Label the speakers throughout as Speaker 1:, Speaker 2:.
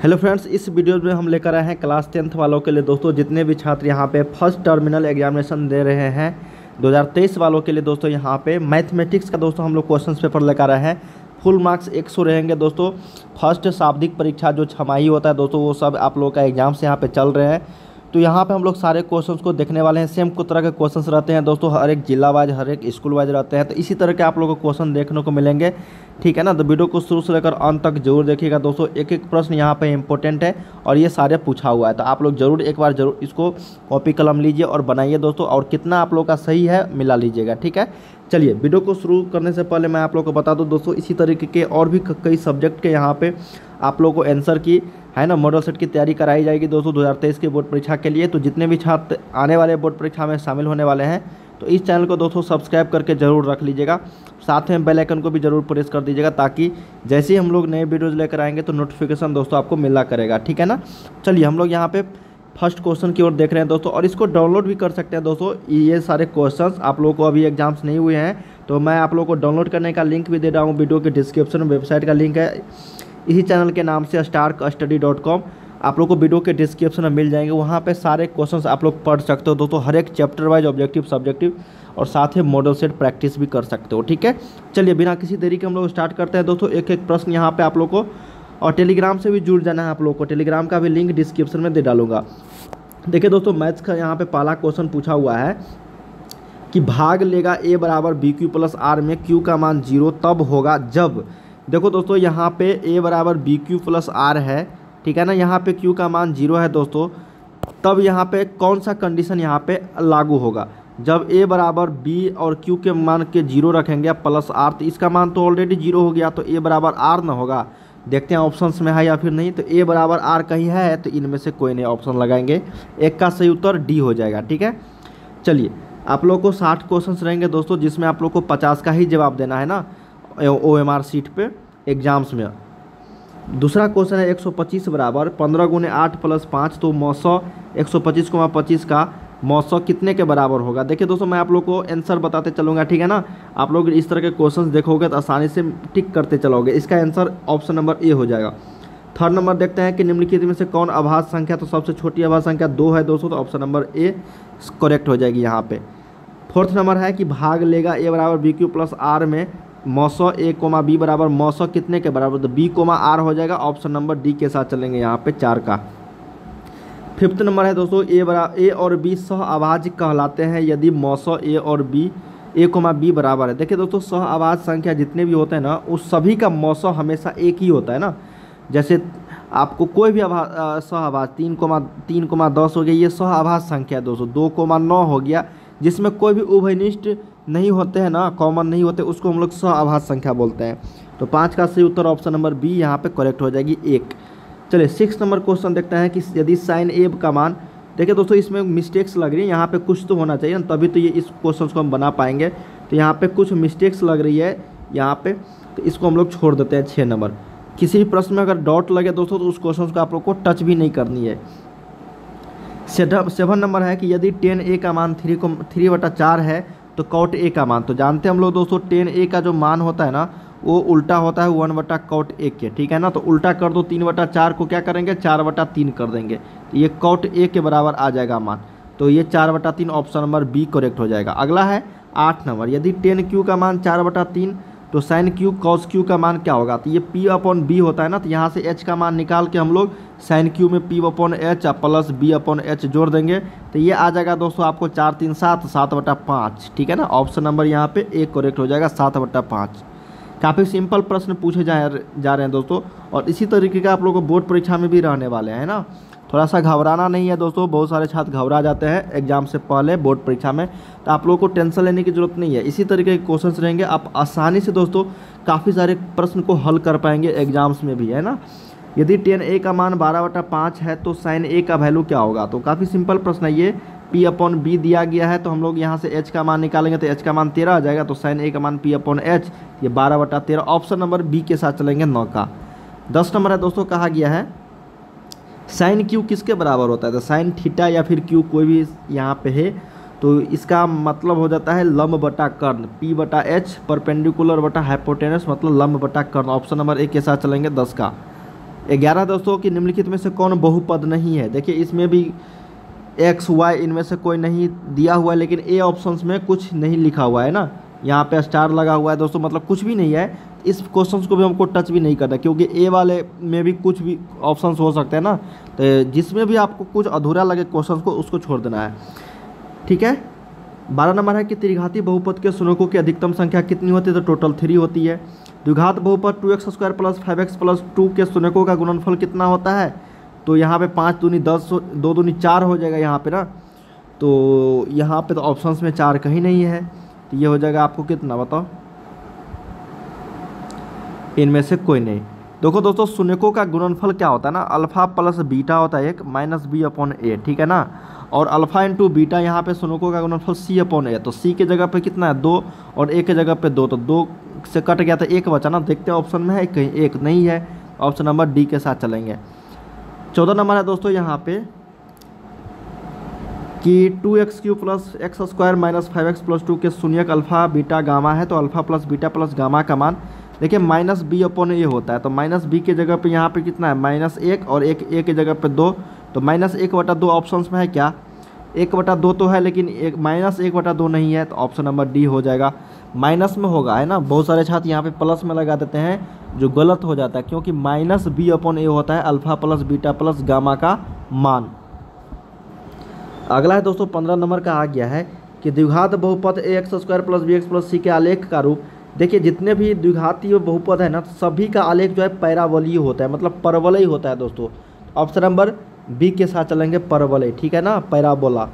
Speaker 1: Hello friends, इस video में हम लेकर आए हैं क्लास 10th वालों के लिए दोस्तों। जितने भी छात्र यहाँ पे फर्स्ट टर्मिनल एग्जामिनेशन दे रहे हैं 2023 वालों के लिए दोस्तों, यहाँ पे मैथमेटिक्स का दोस्तों हम लोग क्वेश्चन पेपर लेकर आए हैं। फुल मार्क्स 100 रहेंगे दोस्तों। फर्स्ट शाब्दिक परीक्षा जो छमाही होता है दोस्तों, वो सब आप लोग का एग्जाम्स यहाँ पे चल रहे हैं। तो यहाँ पे हम लोग सारे क्वेश्चंस को देखने वाले हैं। सेम को तरह के क्वेश्चंस रहते हैं दोस्तों, हर एक जिला वाइज हर एक स्कूल वाइज रहते हैं। तो इसी तरह के आप लोगों को क्वेश्चन देखने को मिलेंगे, ठीक है ना। तो वीडियो को शुरू से लेकर अंत तक जरूर देखिएगा दोस्तों। एक एक प्रश्न यहाँ पे इंपॉर्टेंट है और ये सारे पूछा हुआ है। तो आप लोग जरूर एक बार जरूर इसको कॉपी कलम लीजिए और बनाइए दोस्तों, और कितना आप लोग का सही है मिला लीजिएगा, ठीक है। चलिए वीडियो को शुरू करने से पहले मैं आप लोग को बता दूं दोस्तों, इसी तरीके के और भी कई सब्जेक्ट के यहाँ पे आप लोगों को आंसर की है ना मॉडल सेट की तैयारी कराई जाएगी दोस्तों 2023 के बोर्ड परीक्षा के लिए। तो जितने भी छात्र आने वाले बोर्ड परीक्षा में शामिल होने वाले हैं, तो इस चैनल को दोस्तों सब्सक्राइब करके जरूर रख लीजिएगा। साथ में बेल आइकन को भी जरूर प्रेस कर दीजिएगा, ताकि जैसे ही हम लोग नए वीडियोज़ लेकर आएंगे तो नोटिफिकेशन दोस्तों आपको मिला करेगा, ठीक है ना। चलिए हम लोग यहाँ पे फर्स्ट क्वेश्चन की ओर देख रहे हैं दोस्तों, और इसको डाउनलोड भी कर सकते हैं दोस्तों। ये सारे क्वेश्चंस आप लोगों को अभी एग्जाम्स नहीं हुए हैं, तो मैं आप लोगों को डाउनलोड करने का लिंक भी दे रहा हूँ। वीडियो के डिस्क्रिप्शन में वेबसाइट का लिंक है, इसी चैनल के नाम से starkstudy.com। आप लोग को वीडियो के डिस्क्रिप्शन में मिल जाएंगे। वहाँ पे सारे क्वेश्चंस आप लोग पढ़ सकते हो दोस्तों, हर एक चैप्टर वाइज ऑब्जेक्टिव सब्जेक्टिव, और साथ ही मॉडल सेट प्रैक्टिस भी कर सकते हो, ठीक है। चलिए बिना किसी देरी के हम लोग स्टार्ट करते हैं दोस्तों। एक एक प्रश्न यहाँ पे आप लोग को, और टेलीग्राम से भी जुड़ जाना है आप लोग को। टेलीग्राम का भी लिंक डिस्क्रिप्शन में दे डालूंगा। देखिए दोस्तों, मैथ्स का यहाँ पे पहला क्वेश्चन पूछा हुआ है कि भाग लेगा a बराबर बी क्यू प्लस आर में q का मान 0 तब होगा जब। देखो दोस्तों, यहाँ पे a बराबर बी क्यू प्लस आर है, ठीक है ना। यहाँ पे q का मान 0 है दोस्तों, तब यहाँ पे कौन सा कंडीशन यहाँ पे लागू होगा। जब a बराबर b और q के मान के 0 रखेंगे प्लस r, तो इसका मान तो ऑलरेडी 0 हो गया, तो a बराबर r ना होगा। देखते हैं ऑप्शंस में है या फिर नहीं। तो a बराबर r कहीं है, तो इनमें से कोई नहीं ऑप्शन लगाएंगे। एक का सही उत्तर डी हो जाएगा, ठीक है। चलिए आप लोग को 60 क्वेश्चंस रहेंगे दोस्तों, जिसमें आप लोग को 50 का ही जवाब देना है ना OMR सीट पे एग्जाम्स में। दूसरा क्वेश्चन है 125 बराबर 15 गुने 8 प्लस 5, तो 900 125,25 का 900 कितने के बराबर होगा। देखिए दोस्तों, मैं आप लोग को आंसर बताते चलूँगा, ठीक है ना। आप लोग इस तरह के क्वेश्चंस देखोगे तो आसानी से टिक करते चलोगे। इसका आंसर ऑप्शन नंबर ए हो जाएगा। थर्ड नंबर देखते हैं कि निम्नलिखित में से कौन अभाज्य संख्या, तो सबसे छोटी अभाज्य संख्या 2 है दोस्तों, तो ऑप्शन नंबर ए करेक्ट हो जाएगी यहाँ पे। फोर्थ नंबर है कि भाग लेगा a बराबर बी क्यू प्लस आर में 900 a कोमा b बराबर 900 कितने के बराबर, तो b कोमा r हो जाएगा। ऑप्शन नंबर डी के साथ चलेंगे यहाँ पे 4 का। फिफ्थ नंबर है दोस्तों, a और b सह अभाज्य कहलाते हैं यदि 900 a और b a कोमा b बराबर है। देखिए दोस्तों, सह अभाज्य संख्या जितने भी होते हैं ना, उस सभी का 900 हमेशा एक ही होता है ना। जैसे आपको कोई भी सह अभाज्य 3,10 हो गया, ये सह अभाज्य संख्या है दोस्तों। 2,9 हो गया, जिसमें कोई भी उभयनिष्ठ नहीं होते हैं ना, कॉमन नहीं होते, उसको हम लोग सह अभाज्य संख्या बोलते हैं। तो 5 का सही उत्तर ऑप्शन नंबर बी यहाँ पे करेक्ट हो जाएगी 1। चलिए 6 नंबर क्वेश्चन देखते हैं कि यदि साइन ए का मान, देखिए दोस्तों इसमें मिस्टेक्स लग रही है, यहाँ पे कुछ तो होना चाहिए ना, तभी तो ये इस क्वेश्चन को हम बना पाएंगे। तो यहाँ पे कुछ मिस्टेक्स लग रही है यहाँ पे, तो इसको हम लोग छोड़ देते हैं। 6 नंबर, किसी भी प्रश्न में अगर डॉट लगे दोस्तों, तो उस क्वेश्चन को आप लोग को टच भी नहीं करनी है। 7 नंबर है कि यदि 10a का मान 3/4 है, तो cot a का मान, तो जानते हैं हम लोग दोस्तों 10a का जो मान होता है ना, वो उल्टा होता है 1/cot a के, ठीक है ना। तो उल्टा कर दो, 3/4 को क्या करेंगे 4/3 कर देंगे, तो ये cot a के बराबर आ जाएगा मान। तो ये 4/3 ऑप्शन नंबर बी करेक्ट हो जाएगा। अगला है 8 नंबर, यदि 10q का मान 4/3, तो साइन क्यू कॉस क्यू का मान क्या होगा। तो ये p/b होता है ना, तो यहाँ से h का मान निकाल के हम लोग साइन क्यू में p/h प्लस b/h जोड़ देंगे, तो ये आ जाएगा दोस्तों आपको 4 3 7 7/5, ठीक है ना। ऑप्शन नंबर यहाँ पे ए करेक्ट हो जाएगा 7/5। काफ़ी सिंपल प्रश्न पूछे जा रहे हैं दोस्तों, और इसी तरीके का आप लोग को बोर्ड परीक्षा में भी रहने वाले हैं ना। थोड़ा सा घबराना नहीं है दोस्तों, बहुत सारे छात्र घबरा जाते हैं एग्जाम से पहले बोर्ड परीक्षा में, तो आप लोगों को टेंशन लेने की जरूरत नहीं है। इसी तरीके के क्वेश्चंस रहेंगे, आप आसानी से दोस्तों काफ़ी सारे प्रश्न को हल कर पाएंगे एग्जाम्स में भी, है ना। यदि 10a का मान 12/5 है, तो साइन a का वैल्यू क्या होगा। तो काफ़ी सिंपल प्रश्न है ये, p/b दिया गया है, तो हम लोग यहाँ से h का मान निकालेंगे, तो h का मान 13 आ जाएगा, तो साइन a का मान p/h, ये 12/13। ऑप्शन नंबर बी के साथ चलेंगे 9 का। 10 नंबर है दोस्तों, कहा गया है साइन क्यू किसके बराबर होता है। तो साइन थीटा या फिर क्यू कोई भी यहाँ पे है, तो इसका मतलब हो जाता है लंब बटा कर्ण, p/h परपेंडिकुलर बटा हाइपोटेनस, मतलब लंब बटा कर्ण। ऑप्शन नंबर ए के साथ चलेंगे 10 का। 11 दोस्तों कि निम्नलिखित में से कौन बहुपद नहीं है। देखिए इसमें भी एक्स वाई इनमें से कोई नहीं दिया हुआ है, लेकिन ए ऑप्शंस में कुछ नहीं लिखा हुआ है ना, यहाँ पे स्टार लगा हुआ है दोस्तों, मतलब कुछ भी नहीं है। इस क्वेश्चंस को भी हमको टच भी नहीं करना, क्योंकि ए वाले में भी कुछ भी ऑप्शंस हो सकते हैं ना, तो जिसमें भी आपको कुछ अधूरा लगे क्वेश्चन को उसको छोड़ देना है, ठीक है। 12 नंबर है कि त्रिघाती बहुपद के शून्यकों की अधिकतम संख्या कितनी होती है, तो टोटल 3 होती है। द्विघात बहुपद 2x² + 5x + 2 के शून्यकों का गुणनफल कितना होता है, तो यहाँ पे 5 दूनी 10, 2 दूनी 4 हो जाएगा यहाँ पे ना, तो यहाँ पे तो ऑप्शंस में 4 कहीं नहीं है, तो ये हो जाएगा आपको कितना बताओ, इनमें से कोई नहीं। देखो दोस्तों शून्यकों का गुणनफल क्या होता है ना, अल्फा प्लस बीटा होता है 1 - b/a, ठीक है ना, और अल्फा इंटू बीटा यहाँ पे शून्यकों का गुणनफल c/a, तो c के जगह पे कितना है 2 और a के जगह पे 2, तो 2 से कट गया तो 1 बचा ना, देखते हैं ऑप्शन में है कहीं 1 नहीं है, ऑप्शन नंबर डी के साथ चलेंगे। 14 नंबर है दोस्तों यहाँ पे कि 2x³ + x² - 5x + 2 के शून्यक अल्फा बीटा गामा है, तो alpha plus beta plus gamma का मान देखिए -b/a होता है, तो -b के जगह पे यहाँ पे कितना है -1 और एक a के जगह पे 2, तो -1/2 ऑप्शंस में है क्या, 1/2 तो है, लेकिन -1/2 नहीं है, तो ऑप्शन नंबर डी हो जाएगा। माइनस में होगा है ना, बहुत सारे छात्र यहाँ पे प्लस में लगा देते हैं, जो गलत हो जाता है, क्योंकि -b/a होता है alpha plus beta plus gamma का मान। अगला है दोस्तों 15 नंबर का आ गया है कि द्विघात बहुपद ax² + bx + c के आलेख का रूप। देखिए जितने भी द्विघातीय बहुपद है ना, सभी का आलेख जो है पैराबोलीय होता है, मतलब परवलय होता है दोस्तों। ऑप्शन नंबर बी के साथ चलेंगे, परवलय, ठीक है ना, पैराबोला।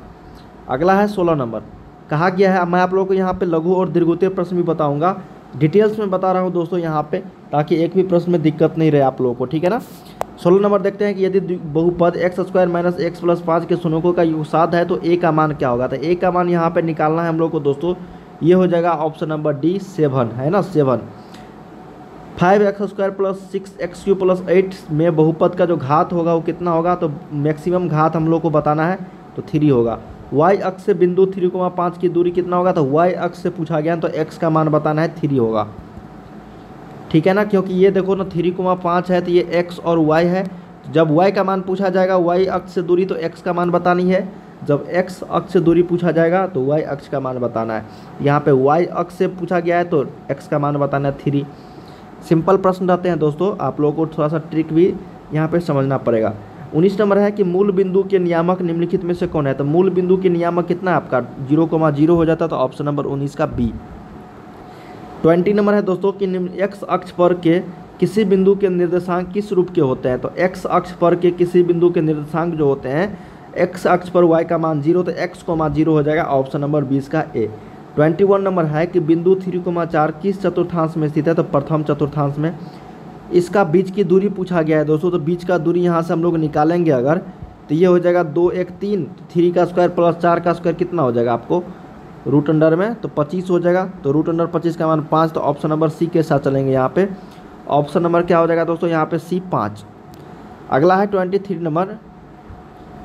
Speaker 1: अगला है 16 नंबर, कहा गया है, मैं आप लोगों को यहाँ पे लघु और दीर्घोत्तरीय प्रश्न भी बताऊंगा, डिटेल्स में बता रहा हूँ दोस्तों यहाँ पे, ताकि एक भी प्रश्न में दिक्कत नहीं रहे आप लोगों को, ठीक है ना। 16 नंबर देखते हैं कि यदि बहुपद x² - x + 5 के शून्यकों का युगसाध है तो a का मान क्या होगा, तो a का मान यहाँ पे निकालना है हम लोग को दोस्तों, ये हो जाएगा ऑप्शन नंबर डी 7 है ना, 7। 5x² + 6x³ + 8 में बहुपद का जो घात होगा वो कितना होगा, तो मैक्सिमम घात हम लोग को बताना है, तो 3 होगा। y अक्ष से बिंदु 3,5 की दूरी कितना होगा, तो y अक्ष से पूछा गया, तो x का मान बताना है 3 होगा, ठीक है ना, क्योंकि ये देखो ना 3,5 है, तो ये x और y है, जब y का मान पूछा जाएगा y अक्ष से दूरी तो x का मान बतानी है, जब x अक्ष से दूरी पूछा जाएगा तो y अक्ष का मान बताना है। यहाँ पे y अक्ष से पूछा गया है तो x का मान बताना है 3। सिंपल प्रश्न रहते हैं दोस्तों, आप लोगों को थोड़ा सा ट्रिक भी यहाँ पे समझना पड़ेगा। 19 नंबर है कि मूल बिंदु के नियामक निम्नलिखित में से कौन है, तो मूल बिंदु के नियामक कितना है आपका 0,0 हो जाता है, तो ऑप्शन नंबर 19 का बी। 20 नंबर है दोस्तों कि x अक्ष पर के किसी बिंदु के निर्देशांक किस रूप के होते हैं, तो x अक्ष पर के किसी बिंदु के निर्देशांक जो होते हैं, x अक्ष पर y का मान 0, तो x, 0 हो जाएगा, ऑप्शन नंबर 20 का ए। 21 नंबर है कि बिंदु 3,4 किस चतुर्थांश में स्थित है, तो प्रथम चतुर्थांश में। इसका बीच की दूरी पूछा गया है दोस्तों, तो बीच का दूरी यहाँ से हम लोग निकालेंगे अगर, तो ये हो जाएगा 2, 1, 3, 3 का स्क्वायर + 4 का स्क्वायर कितना हो जाएगा आपको रूट अंडर में, तो 25 हो जाएगा, तो रूट अंडर 25 का मान 5, तो ऑप्शन नंबर सी के साथ चलेंगे यहाँ पे। ऑप्शन नंबर क्या हो जाएगा दोस्तों यहाँ पे सी 5। अगला है 23 नंबर,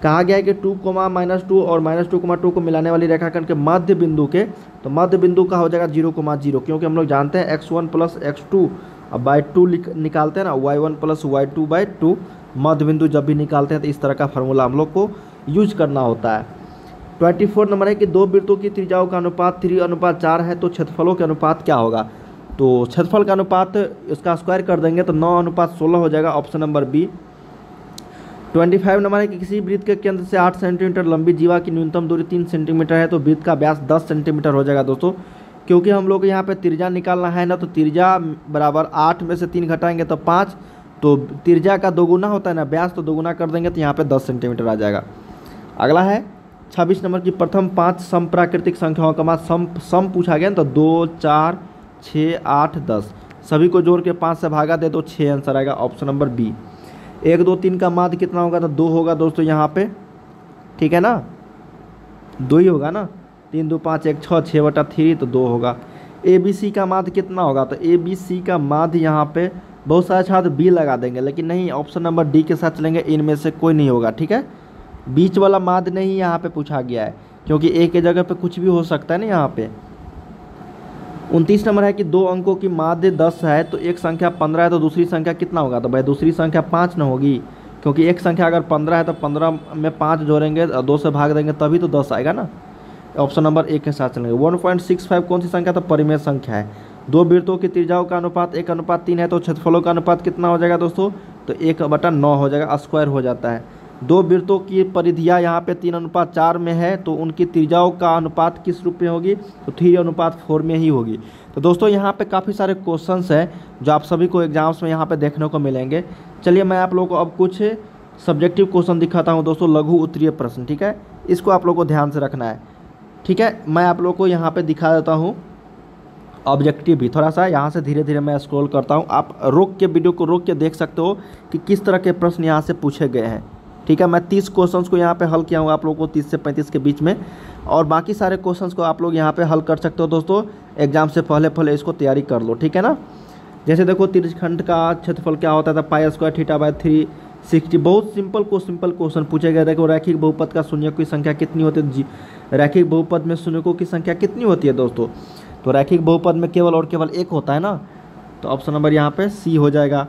Speaker 1: कहा गया है कि 2, -2 और -2,2 को मिलाने वाली रेखाखंड के मध्य बिंदु के, तो मध्य बिंदु का हो जाएगा 0,0, क्योंकि हम लोग जानते हैं x1 + x2 बाई 2 निकालते हैं ना, y1 + y2/2 मध्य बिंदु जब भी निकालते हैं तो इस तरह का फार्मूला हम लोग को यूज करना होता है। 24 नंबर है कि दो वृत्तों की त्रिज्याओं का अनुपात 3:4 है, तो क्षेत्रफलों के अनुपात क्या होगा, तो क्षेत्रफल का अनुपात इसका स्क्वायर कर देंगे तो 9:16 हो जाएगा, ऑप्शन नंबर बी। 25 नंबर है कि किसी वृत्त के केंद्र से 8 सेंटीमीटर लंबी जीवा की न्यूनतम दूरी 3 सेंटीमीटर है, तो वृत्त का व्यास 10 सेंटीमीटर हो जाएगा दोस्तों। क्योंकि हम लोग यहाँ पे त्रिज्या निकालना है ना, तो त्रिज्या बराबर 8 में से 3 घटाएंगे तो 5, तो त्रिज्या का दोगुना होता है ना व्यास, तो दोगुना कर देंगे तो यहाँ पे 10 सेंटीमीटर आ जाएगा। अगला है 26 नंबर की प्रथम 5 समप्राकृतिक संख्याओं का मान सम पूछा गया, तो 2, 4, 6, 8, 10 सभी को जोड़ के 5 से भागा दे तो 6 आंसर आएगा, ऑप्शन नंबर बी। 1, 2, 3 का माध्य कितना होगा, तो 2 होगा दोस्तों यहाँ पे, ठीक है ना, 2 ही होगा ना, 3, 2, 5, 1, 6, 6/3 तो 2 होगा। ABC का माध्य कितना होगा, तो ABC का माध्य यहाँ पे बहुत सारे छात्र बी लगा देंगे, लेकिन नहीं, ऑप्शन नंबर डी के साथ चलेंगे, इनमें से कोई नहीं होगा, ठीक है। बीच वाला माध्य नहीं यहाँ पे पूछा गया है, क्योंकि ए के जगह पे कुछ भी हो सकता है ना यहाँ पे। 29 नंबर है कि 2 अंकों की माध्य 10 है तो एक संख्या 15 है तो दूसरी संख्या कितना होगा? तो भाई दूसरी संख्या 5 न होगी, क्योंकि एक संख्या अगर 15 है तो 15 में 5 जोड़ेंगे और 2 से भाग देंगे तभी तो 10 आएगा ना। ऑप्शन नंबर ए के साथ चलेंगे। 1.65 कौन सी संख्या? तो परिमेय संख्या है। 2 वृत्तों की त्रिज्याओं का अनुपात 1:3 है तो क्षेत्रफलों का अनुपात कितना हो जाएगा दोस्तों? तो 1/9 हो जाएगा, स्क्वायर हो जाता है। 2 वृत्तों की परिधियाँ यहाँ पे 3:4 में है तो उनकी त्रिज्याओं का अनुपात किस रूप में होगी? तो 3:4 में ही होगी। तो दोस्तों यहाँ पे काफ़ी सारे क्वेश्चंस हैं जो आप सभी को एग्जाम्स में यहाँ पे देखने को मिलेंगे। चलिए मैं आप लोगों को अब कुछ सब्जेक्टिव क्वेश्चन दिखाता हूँ दोस्तों, लघु उत्तरीय प्रश्न, ठीक है। इसको आप लोगों को ध्यान से रखना है, ठीक है। मैं आप लोगों को यहाँ पे दिखा देता हूँ ऑब्जेक्टिव भी, थोड़ा सा यहाँ से धीरे धीरे मैं स्क्रॉल करता हूँ, आप रोक के वीडियो को रोक के देख सकते हो कि किस तरह के प्रश्न यहाँ से पूछे गए हैं, ठीक है। मैं 30 क्वेश्चंस को यहाँ पे हल किया हूँ आप लोगों को 30 से 35 के बीच में, और बाकी सारे क्वेश्चंस को आप लोग यहाँ पे हल कर सकते हो दोस्तों। एग्जाम से पहले इसको तैयारी कर लो, ठीक है ना। जैसे देखो त्रिज्यखंड का क्षेत्रफल क्या होता था? π² θ/3 60। बहुत सिंपल क्वेश्चन पूछे गए। देखो रैखिक बहुपद का शून्यकों की संख्या कितनी होती है? रैखिक बहुपद में शून्यकों की संख्या कितनी होती है दोस्तों? तो रैखिक बहुपद में केवल और केवल एक होता है ना, तो ऑप्शन नंबर यहाँ पे सी हो जाएगा।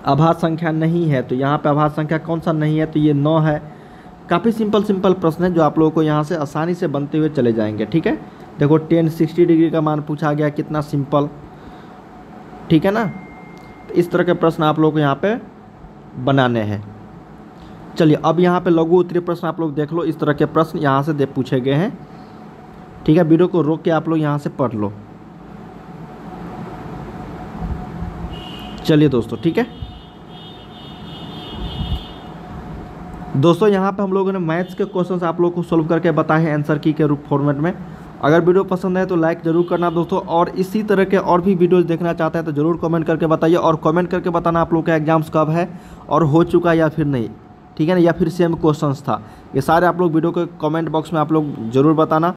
Speaker 1: अभाज्य संख्या नहीं है तो यहाँ पे अभाज्य संख्या कौन सा नहीं है? तो ये 9 है। काफ़ी सिंपल प्रश्न है जो आप लोगों को यहाँ से आसानी से बनते हुए चले जाएंगे, ठीक है। देखो tan 60 डिग्री का मान पूछा गया, कितना सिंपल, ठीक है ना। तो इस तरह के प्रश्न आप लोगों को यहाँ पे बनाने हैं। चलिए अब यहाँ पे लघु उत्तरीय प्रश्न आप लोग देख लो, इस तरह के प्रश्न यहाँ से पूछे गए हैं, ठीक है। वीडियो को रोक के आप लोग यहाँ से पढ़ लो। चलिए दोस्तों, ठीक है। दोस्तों यहाँ पे हम लोगों ने मैथ्स के क्वेश्चंस आप लोगों को सोल्व करके बताए हैं आंसर की के रूप फॉर्मेट में। अगर वीडियो पसंद है तो लाइक ज़रूर करना दोस्तों, और इसी तरह के और भी वीडियोस देखना चाहते हैं तो ज़रूर कमेंट करके बताइए, और कमेंट करके बताना आप लोग का एग्जाम्स कब है और हो चुका है या फिर नहीं, ठीक है ना, या फिर सेम क्वेश्चंस था। ये सारे आप लोग वीडियो के कमेंट बॉक्स में आप लोग ज़रूर बताना।